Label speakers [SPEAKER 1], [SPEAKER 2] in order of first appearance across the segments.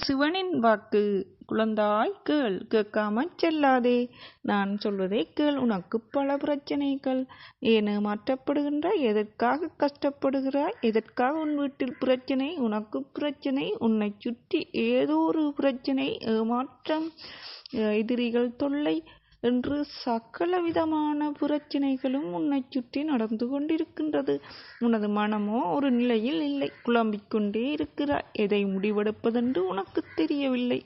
[SPEAKER 1] சிவனின் வாக்கு. குழந்தாய் கேள், கேட்காமற் செல்லாதே. நான் சொல்வதை கேள். உனக்கு பல பிரச்சனைகள். ஏன் ஏமாற்றப்படுகின்றாய்? எதற்காக கஷ்டப்படுகிறாய்? எதற்காக உன் வீட்டில் பிரச்சனை? உனக்கு பிரச்சனை. உன்னை சுற்றி ஏதோ ஒரு பிரச்சனை, ஏமாற்றம், எதிரிகள் தொல்லை என்று சகல விதமான பிரச்சனைகளும் உன்னை சுற்றி நடந்து கொண்டிருக்கின்றது. உனது மனமோ ஒரு நிலையில் இல்லை. குழம்பிக் கொண்டே இருக்கிறாய். எதை முடிவெடுப்பதென்று உனக்கு தெரியவில்லை.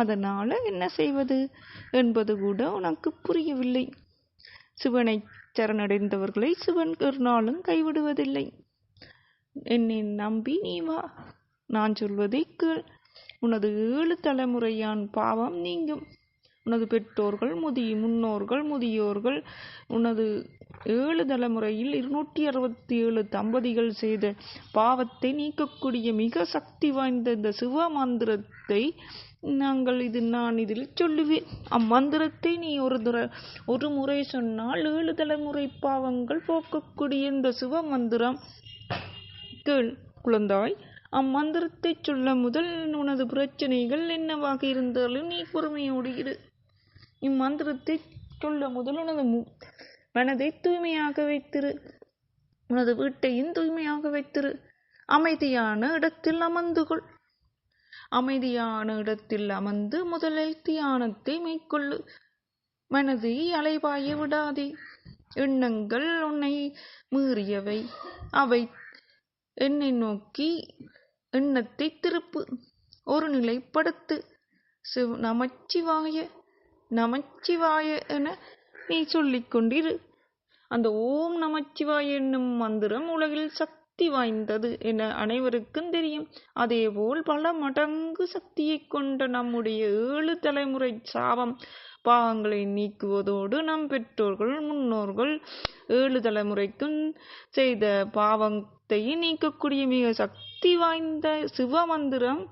[SPEAKER 1] அதனால என்ன செய்வது என்பது கூட உனக்கு புரியவில்லை. சிவனை சரணடைந்தவர்களை சிவன் ஒரு நாளும் கைவிடுவதில்லை. என்னை நம்பி நீ வா. நான் சொல்வதை கேள். உனது 7 தலைமுறையான் பாவம் நீங்கும். உனது பெற்றோர்கள், முன்னோர்கள், முதியோர்கள், உனது 7 தலைமுறையில் 267 தம்பதிகள் செய்த பாவத்தை நீக்கக்கூடிய மிக சக்தி வாய்ந்த இந்த சிவ மந்திரத்தை நான் இதில் சொல்லுவேன். அம்மந்திரத்தை நீ ஒரு முறை சொன்னால் 7 தலைமுறை பாவங்கள் போக்கக்கூடிய இந்த சிவ மந்திரம் கேள் குழந்தாய். அம்மந்திரத்தை சொல்ல முதல் உனது பிரச்சனைகள் என்னவாக இருந்தாலும் நீ பொறுமையோடு இரு. இம்மந்திரத்தை சொல்ல முதல் உனது மனதை தூய்மையாக வைத்திரு. உனது வீட்டையும் தூய்மையாக வைத்திரு. அமைதியான இடத்தில் அமர்ந்து கொள். அமைதியான இடத்தில் அமர்ந்து முதலில் தியானத்தை மேற்கொள்ளு. மனதை அலைபாய விடாதே. எண்ணங்கள் உன்னை மீறியவை. அவை என்னை நோக்கி எண்ணத்தை திருப்பு. ஒரு நிலைப்படுத்து. நமச்சிவாய நமச்சிவாய என நீ சொல்லிக் கொண்டிரு. அந்த ஓம் நமச்சிவாய என்னும் மந்திரம் உலகில் சக்தி வாய்ந்தது என அனைவருக்கும் தெரியும். அதேபோல் பல மடங்கு சக்தியை கொண்ட நம்முடைய 7 தலைமுறை சாபம் பாவங்களை நீக்குவதோடு நம் பெற்றோர்கள், முன்னோர்கள் 7 தலைமுறைக்கும் செய்த பாவத்தை நீக்கக்கூடிய மிக சக்தி வாய்ந்த சிவ மந்திரம்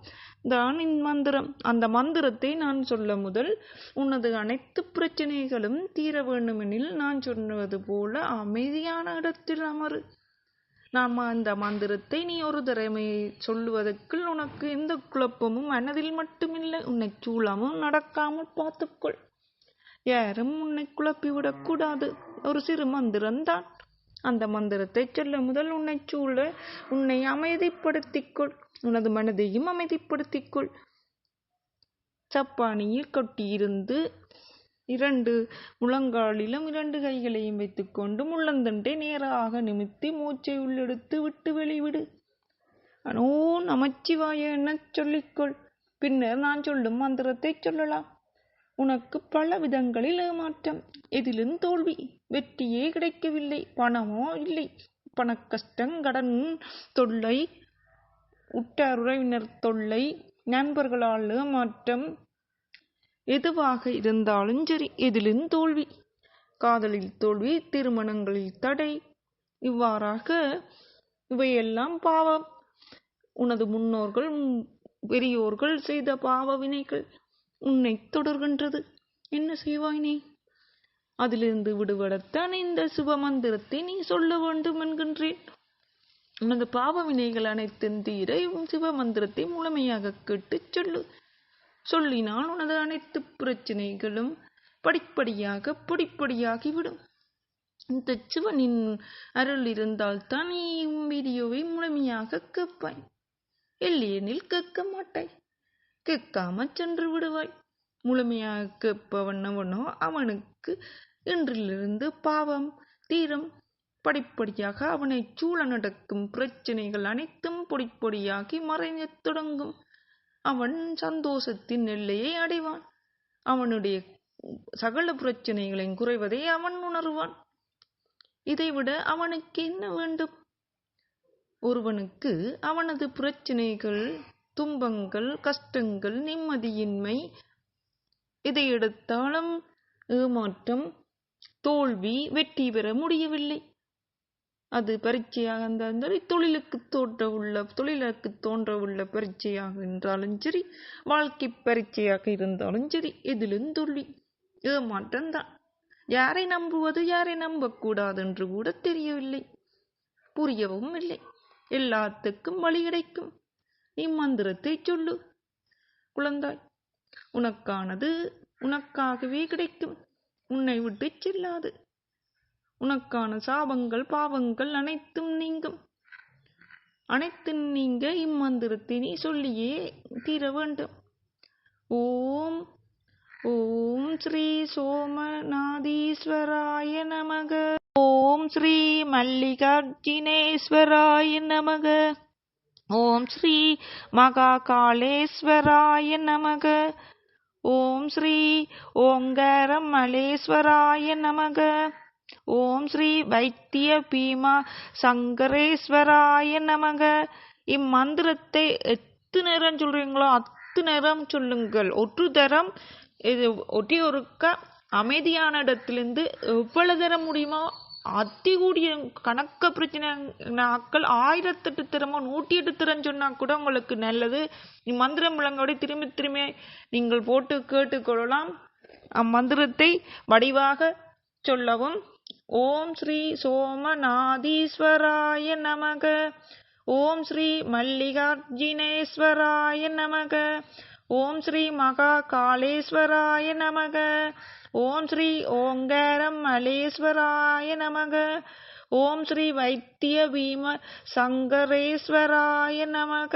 [SPEAKER 1] தான் இம்மந்திரம். அந்த மந்திரத்தை நான் சொல்ல முதல் உனது அனைத்து பிரச்சனைகளும் தீர வேண்டுமெனில் நான் சொன்னது போல அமைதியான இடத்தில் அமரு. அந்த மந்திரத்தை நீ ஒரு தடவை சொல்லுவதற்குள் உனக்கு எந்த குழப்பமும் மனதில் மட்டுமில்லை, உன்னை சூழமும் நடக்காமல் பார்த்துக்கொள். யாரும் உன்னை குழப்பிவிடக்கூடாது. ஒரு சிறு மந்திரம்தான். அந்த மந்திரத்தை சொல்ல முதல் உன்னை சூழ உன்னை அமைதிப்படுத்திக்கொள். உனது மனதையும் அமைதிப்படுத்திக்கொள். சப்பானியில் கொட்டியிருந்து 2 முழங்காலிலும் 2 கைகளையும் வைத்துக்கொண்டு முள்ளந்தண்டை நேராக நிமித்தி மூச்சை உள்ளெடுத்து விட்டு வெளிவிடு. ஓ நமச்சிவாய என சொல்லிக்கொள். பின்னர் நான் சொல்லும் மந்திரத்தை சொல்லலாம். உனக்கு பல விதங்களில் ஏமாற்றம், எதிலும் தோல்வி, வெற்றியே கிடைக்கவில்லை, பணமோ இல்லை, பணக்கஷ்டம், கடன் தொல்லை, உற்றார் உறவினர் தொல்லை, நண்பர்களால் ஏமாற்றம், எதுவாக இருந்தாலும் சரி எதிலும் தோல்வி, காதலில் தோல்வி, திருமணங்களில் தடை, இவ்வாறாக இவையெல்லாம் பாவம். உனது முன்னோர்கள் பெரியோர்கள் செய்த பாவ வினைகள் உன்னை தொடர்கின்றது. என்ன செய்வாய் நீ? அதிலிருந்து விடுபடத்தான் இந்த சிவ மந்திரத்தை நீ சொல்ல வேண்டும் என்கின்றேன். உனது பாவ வினைகள் அனைத்தும் தீர சிவ மந்திரத்தை முழுமையாக கேட்டு சொல்லு. சொல்லினால் உனது அனைத்து பிரச்சனைகளும் படிப்படியாக பொடிப்படியாகிவிடும். இந்த சிவனின் அருள் இருந்தால்தான் நீ வீடியோவை முழுமையாக கேட்பாய். இல்லையெனில் கேட்க மாட்டாய். கேட்காம சென்று விடுவாய். முழுமையாக கேட்பவனவனோ அவனுக்கு இன்றிலிருந்து பாவம் தீரும். படிப்படியாக அவனை சூழ நடக்கும் பிரச்சனைகள் அனைத்தும் பொடிப்பொடியாகி மறையத் தொடங்கும். அவன் சந்தோஷத்தின் எல்லையை அடைவான். அவனுடைய சகல பிரச்சனைகளையும் குறைவதை அவன் உணர்வான். இதைவிட அவனுக்கு என்ன வேண்டும்? ஒருவனுக்கு அவனது பிரச்சனைகள், துன்பங்கள், கஷ்டங்கள், நிம்மதியின்மை, இதை எடுத்தாலும் ஏமாற்றம், தோல்வி, வெற்றி பெற முடியவில்லை. அது பரீட்சையாக இருந்தாலும் தொழிலுக்கு தோன்ற உள்ள பரீட்சையாக இருந்தாலும் சரி, வாழ்க்கை பரீட்சையாக இருந்தாலும் சரி, எதிலும் தோல்வி, ஏமாற்றம்தான். யாரை நம்புவது, யாரை நம்பக்கூடாது என்று கூட தெரியவில்லை, புரியவும் இல்லை. எல்லாத்துக்கும் வழி கிடைக்கும். இம்மந்திரத்தை சொல்லு. குழந்தாய். உனக்கானது உனக்காகவே கிடைக்கும், உன்னை விட்டு செல்லாது. உனக்கான சாபங்கள் பாவங்கள் அனைத்தும் நீங்கும். அனைத்தும் நீங்க இம்மந்திரத்தை நீ சொல்லியே தீர வேண்டும். ஓம் ஓம் ஸ்ரீ சோமநாதீஸ்வராய நமக. ஓம் ஸ்ரீ மல்லிகார்ஜுனேஸ்வராய நமக. ஓம் ஸ்ரீ மகாகாளேஸ்வராய நமக. ஓம் ஸ்ரீ ஓங்காரம் மலேஸ்வராய நமக. ஓம் ஸ்ரீ வைத்திய பீமா சங்கரேஸ்வராய நமக. இம்மந்திரத்தை எத்தனை நேரம் சொல்றீங்களோ அத்தனை நேரம் சொல்லுங்கள். ஒரு தரம் இது ஒட்டி ஒருக்க அமைதியான இடத்திலிருந்து எவ்வளவு தரம் முடியுமோ அதிகூடிய கணக்க பிரச்சனை நாட்கள் 1008 தரமோ 108 தரம் சொன்னா கூட உங்களுக்கு நல்லது. இம்மந்திரம் விளங்கோட திரும்பி திரும்பி நீங்கள் போட்டு கேட்டுக்கொள்ளலாம். அம்மந்திரத்தை வடிவாக சொல்லவும். ஓம் ஸ்ரீ சோமநாதீஸ்வராய நமக. ஓம் ஸ்ரீ மல்லிகார்ஜுனேஸ்வராய நமக. ஓம் ஸ்ரீ மகாகாளேஸ்வராய நமக. ஓம் ஸ்ரீ ஓங்காரம் மலேஸ்வராய நமக. ஓம் ஸ்ரீ வைத்திய பீம சங்கரேஸ்வராய நமக.